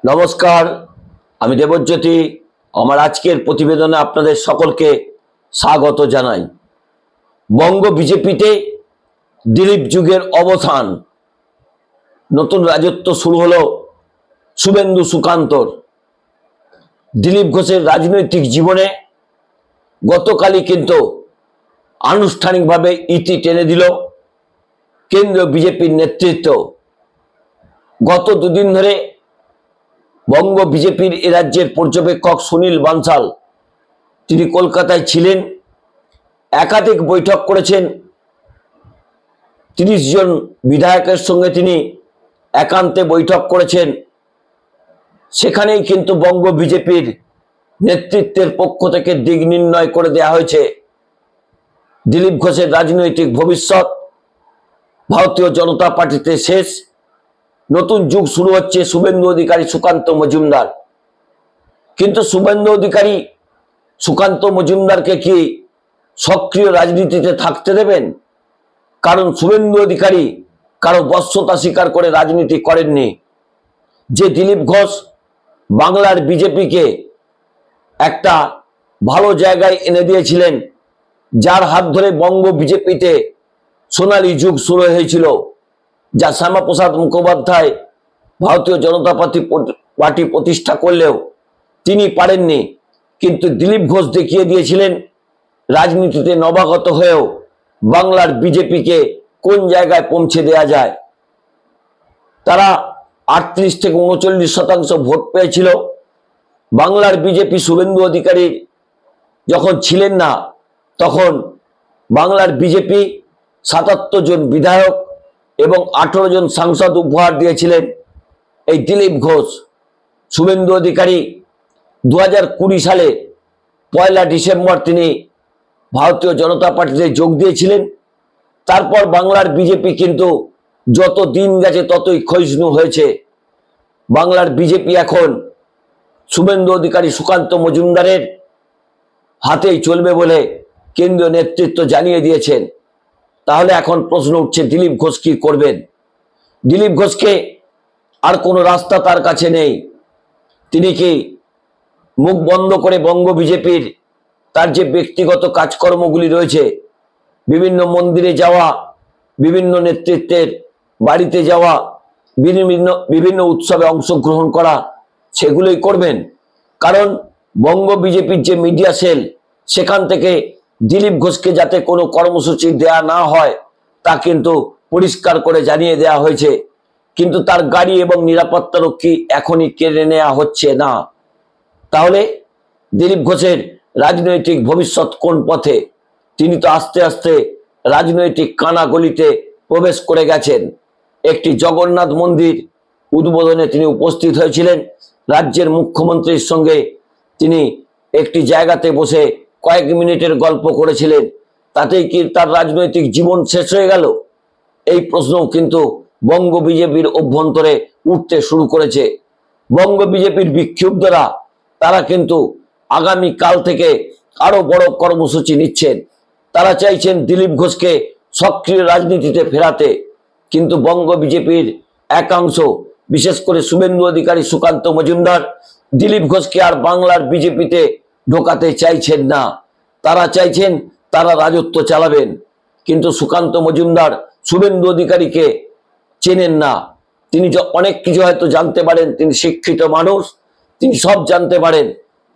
নমস্কার, আমি দেবজ্যোতি। আমার আজকের প্রতিবেদনে আপনাদের সকলকে স্বাগত জানাই। বঙ্গ বিজেপিতে দিলীপ যুগের অবসান, নতুন রাজত্ব শুরু হলো শুভেন্দু সুকান্তর। দিলীপ ঘোষের রাজনৈতিক জীবনে গতকালই কিন্তু আনুষ্ঠানিকভাবে ইতি টেনে দিল কেন্দ্রীয় বিজেপির নেতৃত্ব। গত দুদিন ধরে বঙ্গ বিজেপির এ রাজ্যের পর্যবেক্ষক সুনীল বানসাল তিনি কলকাতায় ছিলেন, একাধিক বৈঠক করেছেন। 30 জন বিধায়কের সঙ্গে তিনি একান্তে বৈঠক করেছেন। সেখানেই কিন্তু বঙ্গ বিজেপির নেতৃত্বের পক্ষ থেকে দিক নির্ণয় করে দেওয়া হয়েছে দিলীপ ঘোষের রাজনৈতিক ভবিষ্যৎ ভারতীয় জনতা পার্টিতে শেষ। নতুন যুগ শুরু হচ্ছে শুভেন্দু অধিকারী সুকান্ত মজুমদার। কিন্তু শুভেন্দু অধিকারী সুকান্ত মজুমদারকে কি সক্রিয় রাজনীতিতে থাকতে দেবেন? কারণ শুভেন্দু অধিকারী কারো বশ্যতা স্বীকার করে রাজনীতি করেননি। যে দিলীপ ঘোষ বাংলার বিজেপিকে একটা ভালো জায়গায় এনে দিয়েছিলেন, যার হাত ধরে বঙ্গ বিজেপিতে সোনালী যুগ শুরু হয়েছিল, যা শ্যামাপ্রসাদ মুখোপাধ্যায় ভারতীয় জনতা পার্টি প্রতিষ্ঠা করলেও তিনি পারেননি। কিন্তু দিলীপ ঘোষ দেখিয়ে দিয়েছিলেন রাজনীতিতে নবাগত হয়েও বাংলার বিজেপিকে কোন জায়গায় পৌঁছে দেয়া যায়। তারা 38 থেকে 39% ভোট পেয়েছিল। বাংলার বিজেপি শুভেন্দু অধিকারী যখন ছিলেন না, তখন বাংলার বিজেপি 77 জন বিধায়ক এবং 18 জন সাংসদ উপহার দিয়েছিলেন এই দিলীপ ঘোষ। শুভেন্দু অধিকারী 2020 সালে 1 ডিসেম্বর তিনি ভারতীয় জনতা পার্টিতে যোগ দিয়েছিলেন। তারপর বাংলার বিজেপি কিন্তু যত দিন গেছে ততই ক্ষয়িষ্ণু হয়েছে। বাংলার বিজেপি এখন শুভেন্দু অধিকারী সুকান্ত মজুমদারের হাতেই চলবে বলে কেন্দ্রীয় নেতৃত্ব জানিয়ে দিয়েছেন। তাহলে এখন প্রশ্ন উঠছে, দিলীপ ঘোষ কি করবেন? দিলীপ ঘোষকে আর কোনো রাস্তা তার কাছে নেই। তিনি কি মুখ বন্ধ করে বঙ্গ বিজেপির তার যে ব্যক্তিগত কাজকর্মগুলি রয়েছে, বিভিন্ন মন্দিরে যাওয়া, বিভিন্ন নেতৃত্বের বাড়িতে যাওয়া, বিভিন্ন উৎসবে অংশগ্রহণ করা, সেগুলোই করবেন? কারণ বঙ্গ বিজেপির যে মিডিয়া সেল, সেখান থেকে দিলীপ ঘোষকে যাতে কোনো কর্মসূচি দেয়া না হয় তা কিন্তু পরিষ্কার করে জানিয়ে দেয়া হয়েছে। কিন্তু তার গাড়ি এবং নিরাপত্তারক্ষী এখনই কেড়ে নেওয়া হচ্ছে না। তাহলে দিলীপ ঘোষের রাজনৈতিক ভবিষ্যৎ কোন পথে? তিনি তো আস্তে আস্তে রাজনৈতিক কানাগলিতে প্রবেশ করে গেছেন। একটি জগন্নাথ মন্দির উদ্বোধনে তিনি উপস্থিত হয়েছিলেন। রাজ্যের মুখ্যমন্ত্রীর সঙ্গে তিনি একটি জায়গাতে বসে কয়েক মিনিটের গল্প করেছিলেন। তাতেই কি তার রাজনৈতিক জীবন শেষ হয়ে গেল? এই প্রশ্নও কিন্তু বঙ্গ বিজেপির অভ্যন্তরে উঠতে শুরু করেছে। বঙ্গ বিজেপির বিক্ষুব্ধরা তারা কিন্তু আগামী কাল থেকে আরো বড় কর্মসূচি নিচ্ছেন। তারা চাইছেন দিলীপ ঘোষকে সক্রিয় রাজনীতিতে ফেরাতে। কিন্তু বঙ্গ বিজেপির একাংশ, বিশেষ করে শুভেন্দু অধিকারী সুকান্ত মজুমদার, দিলীপ ঘোষকে আর বাংলার বিজেপিতে ঢোকাতে চাইছেন না। তারা চাইছেন তারা রাজত্ব চালাবেন। কিন্তু সুকান্ত মজুমদার শুভেন্দু অধিকারীকে চেনেন না। তিনি অনেক কিছু হয়তো জানতে পারেন, তিনি শিক্ষিত মানুষ, তিনি সব জানতে পারেন।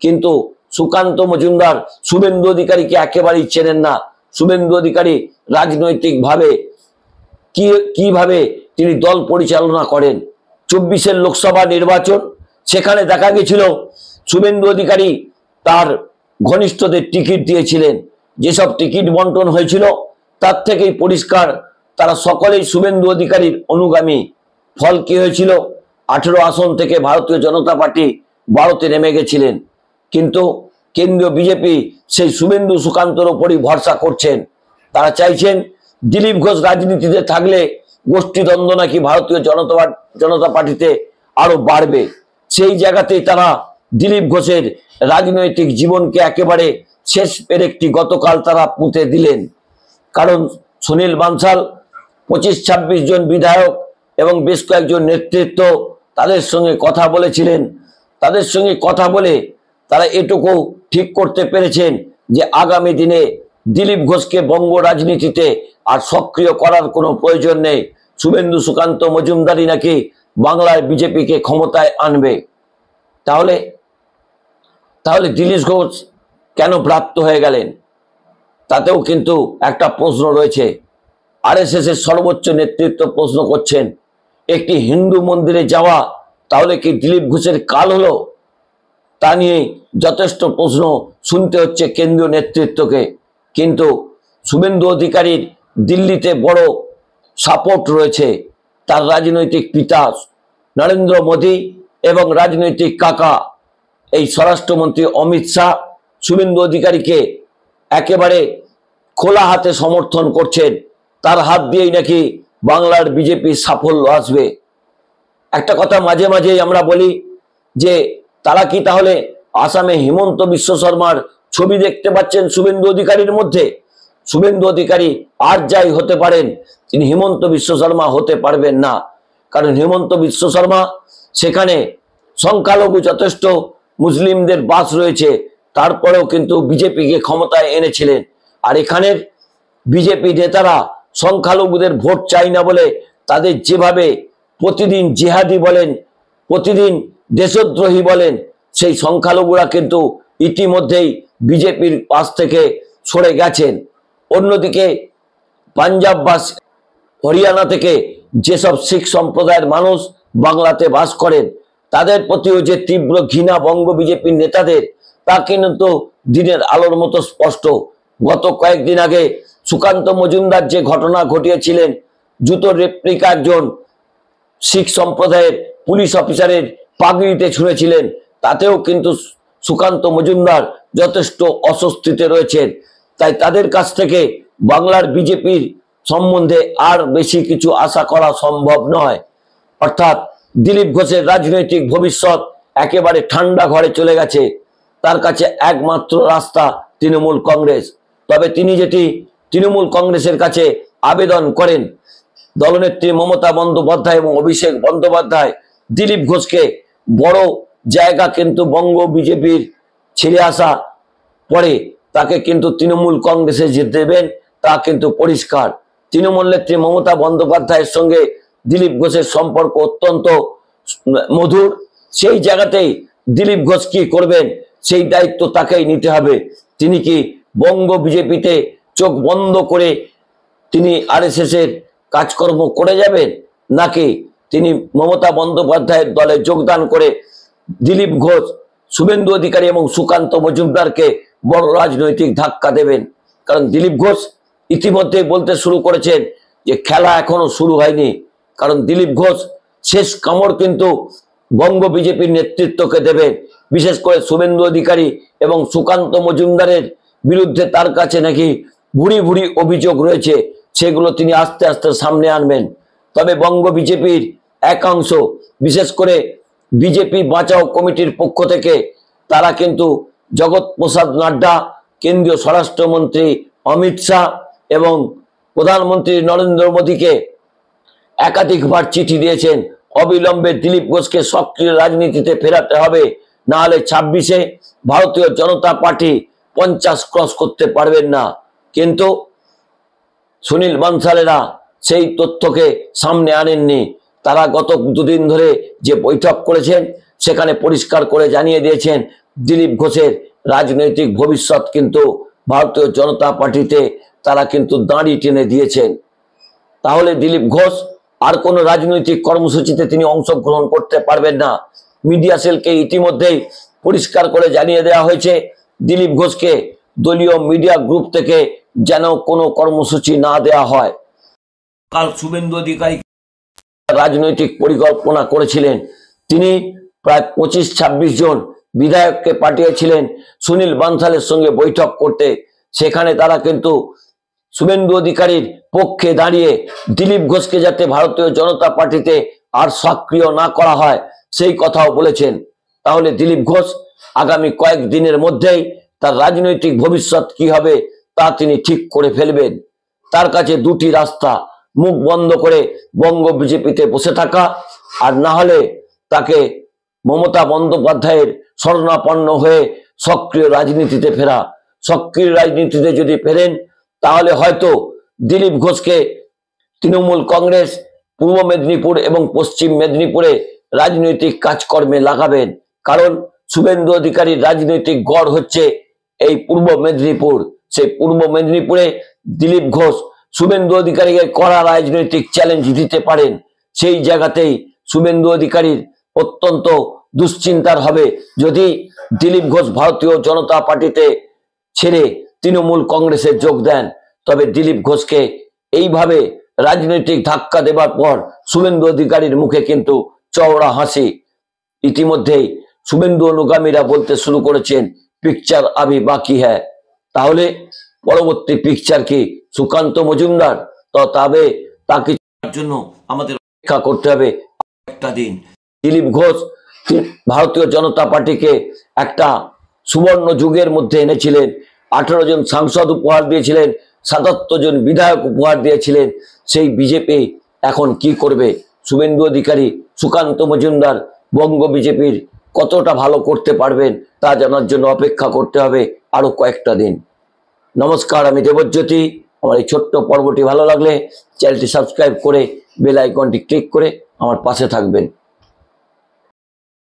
কিন্তু সুকান্ত মজুমদার শুভেন্দু অধিকারীকে একেবারেই চেনেন না। শুভেন্দু অধিকারী রাজনৈতিকভাবে কিভাবে তিনি দল পরিচালনা করেন। 24-এর লোকসভা নির্বাচন, সেখানে দেখা গেছিল শুভেন্দু অধিকারী তার ঘনিষ্ঠদের টিকিট দিয়েছিলেন। যেসব টিকিট বন্টন হয়েছিল তার থেকেই পরিষ্কার তারা সকলেই শুভেন্দু অধিকারীর অনুগামী। ফল কি হয়েছিল? 18 আসন থেকে ভারতীয় জনতা পার্টি 12তে নেমে গেছিলেন। কিন্তু কেন্দ্রীয় বিজেপি সেই শুভেন্দু সুকান্তর উপরই ভরসা করছেন। তারা চাইছেন দিলীপ ঘোষ রাজনীতিতে থাকলে গোষ্ঠীদ্বন্দ্ব নাকি ভারতীয় জনতা পার্টিতে আরো বাড়বে। সেই জায়গাতেই তারা দিলীপ ঘোষের রাজনৈতিক জীবনকে একেবারে শেষ পেরেকটি গতকাল তারা পুঁতে দিলেন। কারণ সুনীল বানসাল 25-26 জন বিধায়ক এবং বেশ কয়েকজন নেতৃত্ব তাদের সঙ্গে কথা বলেছিলেন। তাদের সঙ্গে কথা বলে তারা এটুকু ঠিক করতে পেরেছেন যে আগামী দিনে দিলীপ ঘোষকে বঙ্গ রাজনীতিতে আর সক্রিয় করার কোনো প্রয়োজন নেই। শুভেন্দু সুকান্ত মজুমদারই নাকি বাংলার বিজেপিকে ক্ষমতায় আনবে। তাহলে তাহলে দিলীপ ঘোষ কেন প্রাপ্ত হয়ে গেলেন, তাতেও কিন্তু একটা প্রশ্ন রয়েছে। আরএসএস এর সর্বোচ্চ নেতৃত্ব প্রশ্ন করছেন, একটি হিন্দু মন্দিরে যাওয়া তাহলে কি দিলীপ ঘোষের কাল হলো? তা নিয়ে যথেষ্ট প্রশ্ন শুনতে হচ্ছে কেন্দ্রীয় নেতৃত্বকে। কিন্তু শুভেন্দু অধিকারীর দিল্লিতে বড় সাপোর্ট রয়েছে। তার রাজনৈতিক পিতা নরেন্দ্র মোদী এবং রাজনৈতিক কাকা এই স্বরাষ্ট্রমন্ত্রী অমিত শাহ শুভেন্দু অধিকারীকে একেবারে খোলা হাতে সমর্থন করছেন। তার হাত দিয়েই নাকি বাংলার বিজেপির সাফল্য আসবে। একটা কথা মাঝে মাঝেই আমরা বলি যে তারা কি তাহলে আসামে হিমন্ত বিশ্ব শর্মার ছবি দেখতে পাচ্ছেন শুভেন্দু অধিকারীর মধ্যে? শুভেন্দু অধিকারী আর যাই হতে পারেন, তিনি হিমন্ত বিশ্ব শর্মা হতে পারবেন না। কারণ হিমন্ত বিশ্ব শর্মা সেখানে সংখ্যালঘু যথেষ্ট মুসলিমদের বাস রয়েছে, তারপরেও কিন্তু বিজেপিকে ক্ষমতায় এনেছিলেন। আর এখানের বিজেপি নেতারা সংখ্যালঘুদের ভোট চাই না বলে তাদের যেভাবে প্রতিদিন জিহাদি বলেন, প্রতিদিন দেশদ্রোহী বলেন, সেই সংখ্যালঘুরা কিন্তু ইতিমধ্যেই বিজেপির পাশ থেকে সরে গেছেন। অন্যদিকে পাঞ্জাব বা হরিয়ানা থেকে যেসব শিখ সম্প্রদায়ের মানুষ বাংলাতে বাস করেন, তাদের প্রতিও যে তীব্র ঘৃণা বঙ্গ বিজেপির নেতাদের, তা কিন্তু দিনের আলোর মতো স্পষ্ট। গত কয়েকদিন আগে সুকান্ত মজুমদার যে ঘটনা ঘটিয়েছিলেন, জুতোর রেপ্লিকা একজন শিখ সম্প্রদায়ের পুলিশ অফিসারের পাগড়িতে ছুঁড়েছিলেন, তাতেও কিন্তু সুকান্ত মজুমদার যথেষ্ট অস্বস্তিতে রয়েছেন। তাই তাদের কাছ থেকে বাংলার বিজেপির সম্বন্ধে আর বেশি কিছু আশা করা সম্ভব নয়। অর্থাৎ দিলীপ ঘোষের রাজনৈতিক ভবিষ্যৎ একেবারে ঠান্ডা ঘরে চলে গেছে। তার কাছে একমাত্র রাস্তা তৃণমূল কংগ্রেস। তবে তিনি যেটি তৃণমূল কংগ্রেসের কাছে আবেদন করেন, দলনেত্রী মমতা বন্দ্যোপাধ্যায় এবং অভিষেক বন্দ্যোপাধ্যায় দিলীপ ঘোষকে বড় জায়গা কিন্তু বঙ্গ বিজেপির ছেড়ে আসা পরে তাকে কিন্তু তৃণমূল কংগ্রেসে যেতে দেবেন, তা কিন্তু পরিষ্কার। তৃণমূল নেত্রী মমতা বন্দ্যোপাধ্যায়ের সঙ্গে দিলীপ ঘোষের সম্পর্ক অত্যন্ত মধুর। সেই জায়গাতেই দিলীপ ঘোষ কি করবেন সেই দায়িত্ব তাকেই নিতে হবে। তিনি কি বঙ্গ বিজেপিতে চোখ বন্ধ করে তিনি আরএসএস এর কাজকর্ম করে যাবেন, নাকি তিনি মমতা বন্দ্যোপাধ্যায়ের দলে যোগদান করে দিলীপ ঘোষ, শুভেন্দু অধিকারী এবং সুকান্ত মজুমদারকে বড় রাজনৈতিক ধাক্কা দেবেন? কারণ দিলীপ ঘোষ ইতিমধ্যে বলতে শুরু করেছেন যে খেলা এখনো শুরু হয়নি। কারণ দিলীপ ঘোষ শেষ কামড় কিন্তু বঙ্গ বিজেপির নেতৃত্বকে দেবে। বিশেষ করে শুভেন্দু অধিকারী এবং সুকান্ত মজুমদারের বিরুদ্ধে তার কাছে নাকি ভুরি ভুরি অভিযোগ রয়েছে, সেগুলো তিনি আস্তে আস্তে সামনে আনবেন। তবে বঙ্গ বিজেপির একাংশ, বিশেষ করে বিজেপি বাঁচাও কমিটির পক্ষ থেকে, তারা কিন্তু জগৎ প্রসাদ নাড্ডা, কেন্দ্রীয় স্বরাষ্ট্রমন্ত্রী অমিত শাহ এবং প্রধানমন্ত্রী নরেন্দ্র মোদীকে একাধিকবার চিঠি দিয়েছেন, অবিলম্বে দিলীপ ঘোষকে সক্রিয় রাজনীতিতে ফেরাতে হবে, না হলে 26-এ ভারতীয় জনতা পার্টি 50 ক্রস করতে পারবেন না। কিন্তু সুনীল বানসালেরা সেই তথ্যকে সামনে আনেননি। তারা গত দুদিন ধরে যে বৈঠক করেছেন সেখানে পরিষ্কার করে জানিয়ে দিয়েছেন দিলীপ ঘোষের রাজনৈতিক ভবিষ্যৎ কিন্তু ভারতীয় জনতা পার্টিতে তারা কিন্তু দাঁড়ি টেনে দিয়েছেন। তাহলে দিলীপ ঘোষ আর কোনো রাজনৈতিক কর্মসূচিতে তিনি অংশগ্রহণ করতে পারবেন না। মিডিয়া সেলকে ইতিমধ্যেই পরিষ্কার করে জানিয়ে দেওয়া হয়েছে দিলীপ ঘোষকে দলীয় মিডিয়া গ্রুপ থেকে যেন কোনো কর্মসূচি না দেওয়া হয়। কাল শুভেন্দু অধিকারী রাজনৈতিক পরিকল্পনা করেছিলেন। তিনি প্রায় 25-26 জন বিধায়ককে পাঠিয়েছিলেন সুনীল বানসালের সঙ্গে বৈঠক করতে। সেখানে তারা কিন্তু শুভেন্দু অধিকারীর পক্ষে দাঁড়িয়ে দিলীপ ঘোষকে যাতে ভারতীয় জনতা পার্টিতে আর সক্রিয় না করা হয় সেই কথাও বলেছেন। তাহলে দিলীপ ঘোষ আগামী কয়েকদিনের মধ্যেই তার রাজনৈতিক ভবিষ্যৎ কি হবে তা তিনি ঠিক করে ফেলবেন। তার কাছে দুটি রাস্তা, মুখ বন্ধ করে বঙ্গ বিজেপিতে বসে থাকা, আর না হলে তাকে মমতা বন্দ্যোপাধ্যায়ের শরণাপন্ন হয়ে সক্রিয় রাজনীতিতে ফেরা। সক্রিয় রাজনীতিতে যদি ফেরেন তাহলে হয়তো দিলীপ ঘোষকে তৃণমূল কংগ্রেস পূর্ব মেদিনীপুর এবং পশ্চিম মেদিনীপুরে রাজনৈতিক কাজকর্মে লাগাবেন। কারণ শুভেন্দু অধিকারীর রাজনৈতিক গড় হচ্ছে এই পূর্ব মেদিনীপুর। সেই পূর্ব মেদিনীপুরে দিলীপ ঘোষ শুভেন্দু অধিকারীকে কড়া রাজনৈতিক চ্যালেঞ্জ দিতে পারেন। সেই জায়গাতেই শুভেন্দু অধিকারীর অত্যন্ত দুশ্চিন্তার হবে যদি দিলীপ ঘোষ ভারতীয় জনতা পার্টিতে ছেড়ে তৃণমূল কংগ্রেসে যোগ দেন। তবে দিলীপ ঘোষকে এইভাবে রাজনৈতিক ধাক্কা দেবার পর শুভেন্দু অধিকারীর মুখে কিন্তু চওড়া হাসি। ইতিমধ্যেই শুভেন্দু অনুগামীরা বলতে শুরু করেছেন পিকচার আবি বাকি হ্যায়। তাহলে পরবর্তী পিকচার কি সুকান্ত মজুমদার? তবে তাকে জন্য আমাদের অপেক্ষা করতে হবে একটা দিন। দিলীপ ঘোষ ভারতীয় জনতা পার্টিকে একটা সুবর্ণ যুগের মধ্যে এনেছিলেন। 18 জন সাংসদ উপহার দিয়েছিলেন, 77 জন বিধায়ক উপহার দিয়েছিলেন। সেই বিজেপি এখন কি করবে? শুভেন্দু অধিকারী, সুকান্ত মজুমদার বঙ্গ বিজেপির কতটা ভালো করতে পারবেন তা জানার জন্য অপেক্ষা করতে হবে আরো কয়েকটা দিন। নমস্কার, আমি দেবজ্যোতি। আমার এই ছোট্ট পর্বটি ভালো লাগলে চ্যানেলটি সাবস্ক্রাইব করে বেল আইকনটি ক্লিক করে আমার পাশে থাকবেন।